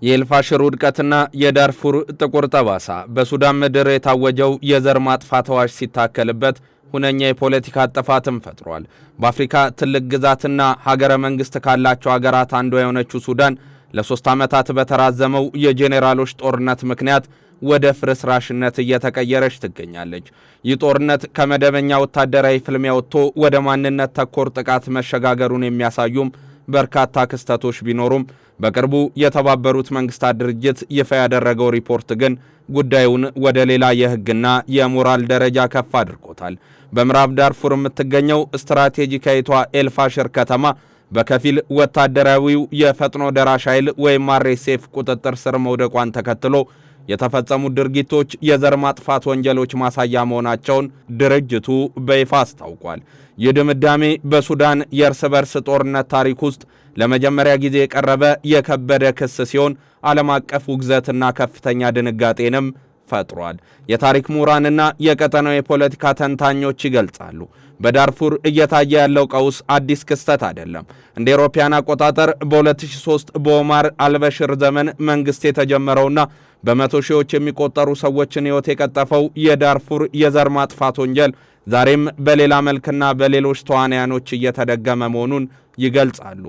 የኤልፋሽር ውድቀትና የዳርፉር ጥቁር ጠባሳ በሱዳን ምድር የታወጀው የዘር ማጥፋት አዋጅ ሲታከልበት ሁነኛ የፖለቲካ ጥፋትም ፈጥሯል። በአፍሪካ ትልቅ ግዛትና ሀገረ መንግስት ካላቸው ሀገራት አንዷ የሆነችው ሱዳን ለ3 ዓመታት በተራዘመው የጄኔራሎች ጦርነት ምክንያት ወደ ፍርስራሽነት እየተቀየረች ትገኛለች። ይህ ጦርነት ከመደበኛ ወታደራዊ ፍልሚያ ወጥቶ ወደ ማንነት ተኮር ጥቃት መሸጋገሩን የሚያሳዩም በርካታ ክስተቶች ቢኖሩም በቅርቡ የተባበሩት መንግስታት ድርጅት ይፋ ያደረገው ሪፖርት ግን ጉዳዩን ወደ ሌላ የህግና የሞራል ደረጃ ከፍ አድርጎታል። በምዕራብ ዳርፉር የምትገኘው ስትራቴጂካዊቷ ኤልፋሽር ከተማ በከፊል ወታደራዊው የፈጥኖ ደራሽ ኃይል ወይም አርኤስኤፍ ቁጥጥር ስር መውደቋን ተከትሎ የተፈጸሙ ድርጊቶች የዘር ማጥፋት ወንጀሎች ማሳያ መሆናቸውን ድርጅቱ በይፋ አስታውቋል። ይህ ድምዳሜ በሱዳን የእርስ በርስ ጦርነት ታሪክ ውስጥ ለመጀመሪያ ጊዜ የቀረበ የከበደ ክስ ሲሆን ዓለም አቀፍ ውግዘትና ከፍተኛ ድንጋጤንም ፈጥሯል። የታሪክ ምሁራንና የቀጠናው የፖለቲካ ተንታኞች ይገልጻሉ። በዳርፉር እየታየ ያለው ቀውስ አዲስ ክስተት አይደለም። እንደ አውሮፓውያን አቆጣጠር በ2003 በኦማር አልበሽር ዘመን መንግስት የተጀመረውና በመቶ ሺዎች የሚቆጠሩ ሰዎችን ሕይወት የቀጠፈው የዳርፉር የዘር ማጥፋት ወንጀል ዛሬም በሌላ መልክና በሌሎች ተዋናያኖች እየተደገመ መሆኑን ይገልጻሉ።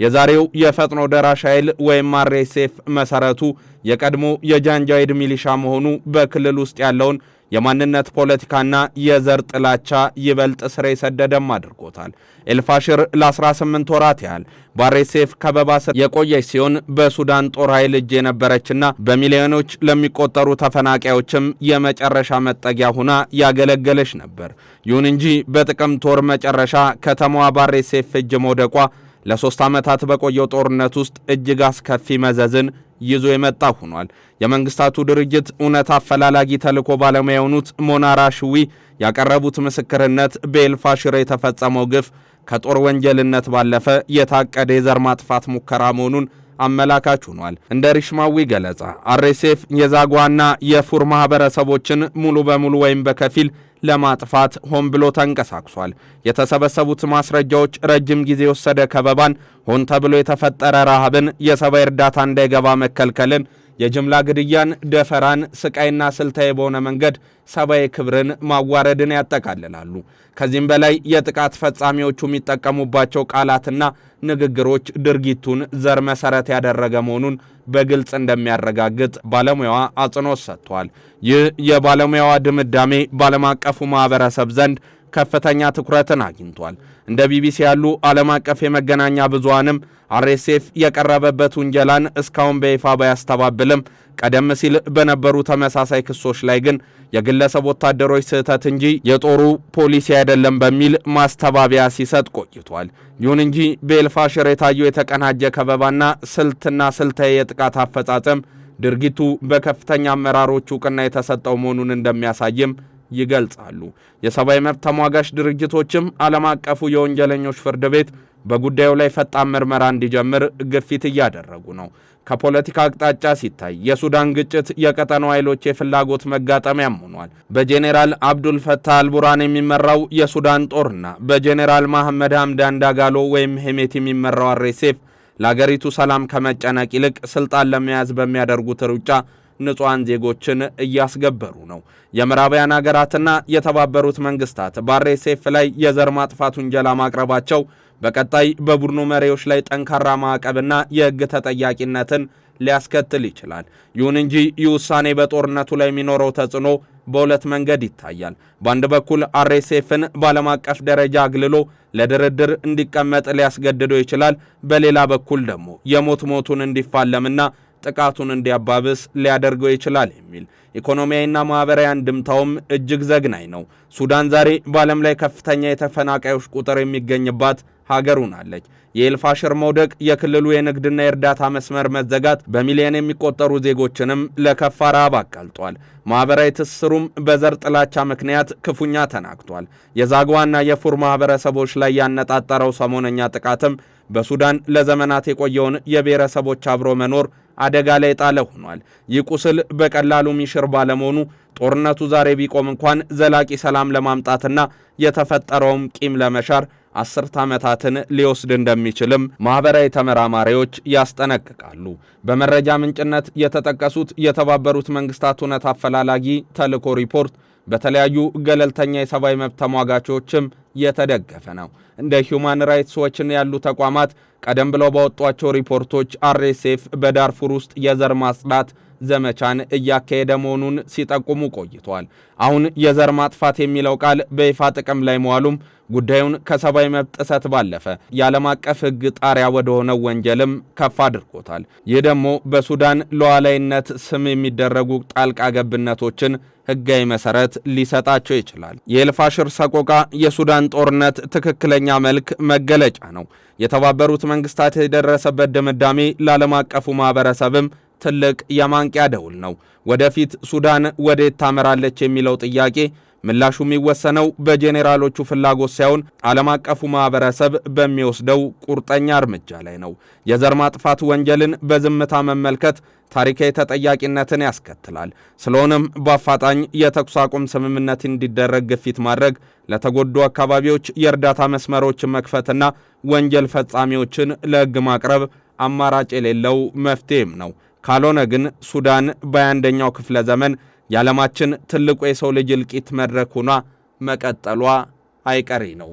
የዛሬው የፈጥኖ ደራሽ ኃይል ወይም አርኤስኤፍ መሰረቱ የቀድሞ የጃንጃዊድ ሚሊሻ መሆኑ በክልል ውስጥ ያለውን የማንነት ፖለቲካና የዘር ጥላቻ ይበልጥ ስር የሰደደም አድርጎታል። ኤልፋሽር ለ18 ወራት ያህል በአርኤስኤፍ ከበባ ስር የቆየች ሲሆን በሱዳን ጦር ኃይል እጅ የነበረችና በሚሊዮኖች ለሚቆጠሩ ተፈናቃዮችም የመጨረሻ መጠጊያ ሆና ያገለገለች ነበር። ይሁን እንጂ በጥቅምት ወር መጨረሻ ከተማዋ በአርኤስኤፍ እጅ መውደቋ ለ3 ዓመታት በቆየው ጦርነት ውስጥ እጅግ አስከፊ መዘዝን ይዞ የመጣ ሆኗል። የመንግስታቱ ድርጅት እውነት አፈላላጊ ተልዕኮ ባለሙያ የሆኑት ሞናራ ሽዊ ያቀረቡት ምስክርነት በኤልፋሽር የተፈጸመው ግፍ ከጦር ወንጀልነት ባለፈ የታቀደ የዘር ማጥፋት ሙከራ መሆኑን አመላካች ሆኗል። እንደ ሪሽማዊ ገለጻ አርኤስኤፍ የዛጓና የፉር ማህበረሰቦችን ሙሉ በሙሉ ወይም በከፊል ለማጥፋት ሆን ብሎ ተንቀሳቅሷል። የተሰበሰቡት ማስረጃዎች ረጅም ጊዜ የወሰደ ከበባን፣ ሆን ተብሎ የተፈጠረ ረሃብን፣ የሰብአዊ እርዳታ እንዳይገባ መከልከልን፣ የጅምላ ግድያን፣ ደፈራን፣ ስቃይና ስልታዊ በሆነ መንገድ ሰብአዊ ክብርን ማዋረድን ያጠቃልላሉ። ከዚህም በላይ የጥቃት ፈጻሚዎቹ የሚጠቀሙባቸው ቃላትና ንግግሮች ድርጊቱን ዘር መሰረት ያደረገ መሆኑን በግልጽ እንደሚያረጋግጥ ባለሙያዋ አጽንኦት ሰጥቷል። ይህ የባለሙያዋ ድምዳሜ በዓለም አቀፉ ማህበረሰብ ዘንድ ከፍተኛ ትኩረትን አግኝቷል። እንደ ቢቢሲ ያሉ ዓለም አቀፍ የመገናኛ ብዙሃንም አርኤስኤፍ የቀረበበት ውንጀላን እስካሁን በይፋ ባያስተባብልም ቀደም ሲል በነበሩ ተመሳሳይ ክሶች ላይ ግን የግለሰብ ወታደሮች ስህተት እንጂ የጦሩ ፖሊሲ አይደለም በሚል ማስተባበያ ሲሰጥ ቆይቷል። ይሁን እንጂ በኤልፋሽር የታየው የተቀናጀ ከበባና ስልታዊ የጥቃት አፈጻጸም ድርጊቱ በከፍተኛ አመራሮች ዕውቅና የተሰጠው መሆኑን እንደሚያሳይም ይገልጻሉ። የሰብአዊ መብት ተሟጋች ድርጅቶችም ዓለም አቀፉ የወንጀለኞች ፍርድ ቤት በጉዳዩ ላይ ፈጣን ምርመራ እንዲጀምር ግፊት እያደረጉ ነው። ከፖለቲካ አቅጣጫ ሲታይ የሱዳን ግጭት የቀጠናው ኃይሎች የፍላጎት መጋጠሚያም ሆኗል። በጄኔራል አብዱል ፈታህ አልቡርሃን የሚመራው የሱዳን ጦርና በጄኔራል መሐመድ ሐምዳን ዳጋሎ ወይም ሄሜቲ የሚመራው አርኤስኤፍ ለአገሪቱ ሰላም ከመጨነቅ ይልቅ ስልጣን ለመያዝ በሚያደርጉት ሩጫ ንጹሃን ዜጎችን እያስገበሩ ነው። የምዕራባውያን ሀገራትና የተባበሩት መንግስታት በአርኤስኤፍ ላይ የዘር ማጥፋት ውንጀላ ማቅረባቸው በቀጣይ በቡድኑ መሪዎች ላይ ጠንካራ ማዕቀብና የሕግ ተጠያቂነትን ሊያስከትል ይችላል። ይሁን እንጂ ይህ ውሳኔ በጦርነቱ ላይ የሚኖረው ተጽዕኖ በሁለት መንገድ ይታያል። በአንድ በኩል አርኤስኤፍን በዓለም አቀፍ ደረጃ አግልሎ ለድርድር እንዲቀመጥ ሊያስገድደው ይችላል። በሌላ በኩል ደግሞ የሞቱን እንዲፋለምና ጥቃቱን እንዲያባብስ ሊያደርገው ይችላል የሚል ኢኮኖሚያዊና ማህበራዊ አንድምታውም እጅግ ዘግናኝ ነው። ሱዳን ዛሬ በዓለም ላይ ከፍተኛ የተፈናቃዮች ቁጥር የሚገኝባት ሀገሩን አለች። የኤልፋሽር መውደቅ፣ የክልሉ የንግድና የእርዳታ መስመር መዘጋት በሚሊዮን የሚቆጠሩ ዜጎችንም ለከፋ ረሃብ አጋልጧል። ማህበራዊ ትስስሩም በዘር ጥላቻ ምክንያት ክፉኛ ተናግቷል። የዛግዋና የፉር ማህበረሰቦች ላይ ያነጣጠረው ሰሞነኛ ጥቃትም በሱዳን ለዘመናት የቆየውን የብሔረሰቦች አብሮ መኖር አደጋ ላይ ጣለ ሆኗል። ይህ ቁስል በቀላሉ ሚሽር ባለመሆኑ ጦርነቱ ዛሬ ቢቆም እንኳን ዘላቂ ሰላም ለማምጣትና የተፈጠረውም ቂም ለመሻር 10 ዓመታትን ሊወስድ እንደሚችልም ማህበራዊ ተመራማሪዎች ያስጠነቅቃሉ። በመረጃ ምንጭነት የተጠቀሱት የተባበሩት መንግስታት እውነት አፈላላጊ ተልዕኮ ሪፖርት በተለያዩ ገለልተኛ የሰብአዊ መብት ተሟጋቾችም የተደገፈ ነው። እንደ ሂዩማን ራይትስ ዎችን ያሉ ተቋማት ቀደም ብለው ባወጧቸው ሪፖርቶች አርኤስኤፍ በዳርፉር ውስጥ የዘር ማጽዳት ዘመቻን እያካሄደ መሆኑን ሲጠቁሙ ቆይቷል። አሁን የዘር ማጥፋት የሚለው ቃል በይፋ ጥቅም ላይ መዋሉም ጉዳዩን ከሰብአዊ መብት ጥሰት ባለፈ የዓለም አቀፍ ሕግ ጣሪያ ወደ ሆነው ወንጀልም ከፍ አድርጎታል። ይህ ደግሞ በሱዳን ሉዓላዊነት ስም የሚደረጉ ጣልቃ ገብነቶችን ሕጋዊ መሰረት ሊሰጣቸው ይችላል። የኤልፋሽር ሰቆቃ የሱዳን ጦርነት ትክክለኛ መልክ መገለጫ ነው። የተባበሩት መንግስታት የደረሰበት ድምዳሜ ለዓለም አቀፉ ማህበረሰብም ትልቅ የማንቂያ ደውል ነው። ወደፊት ሱዳን ወዴት ታመራለች የሚለው ጥያቄ ምላሹ የሚወሰነው በጄኔራሎቹ ፍላጎት ሳይሆን ዓለም አቀፉ ማህበረሰብ በሚወስደው ቁርጠኛ እርምጃ ላይ ነው። የዘር ማጥፋት ወንጀልን በዝምታ መመልከት ታሪካዊ ተጠያቂነትን ያስከትላል። ስለሆነም በአፋጣኝ የተኩስ አቁም ስምምነት እንዲደረግ ግፊት ማድረግ፣ ለተጎዱ አካባቢዎች የእርዳታ መስመሮችን መክፈትና ወንጀል ፈጻሚዎችን ለሕግ ማቅረብ አማራጭ የሌለው መፍትሄም ነው። ካልሆነ ግን ሱዳን በ21ኛው ክፍለ ዘመን የዓለማችን ትልቁ የሰው ልጅ እልቂት መድረክ ሆና መቀጠሏ አይቀሬ ነው።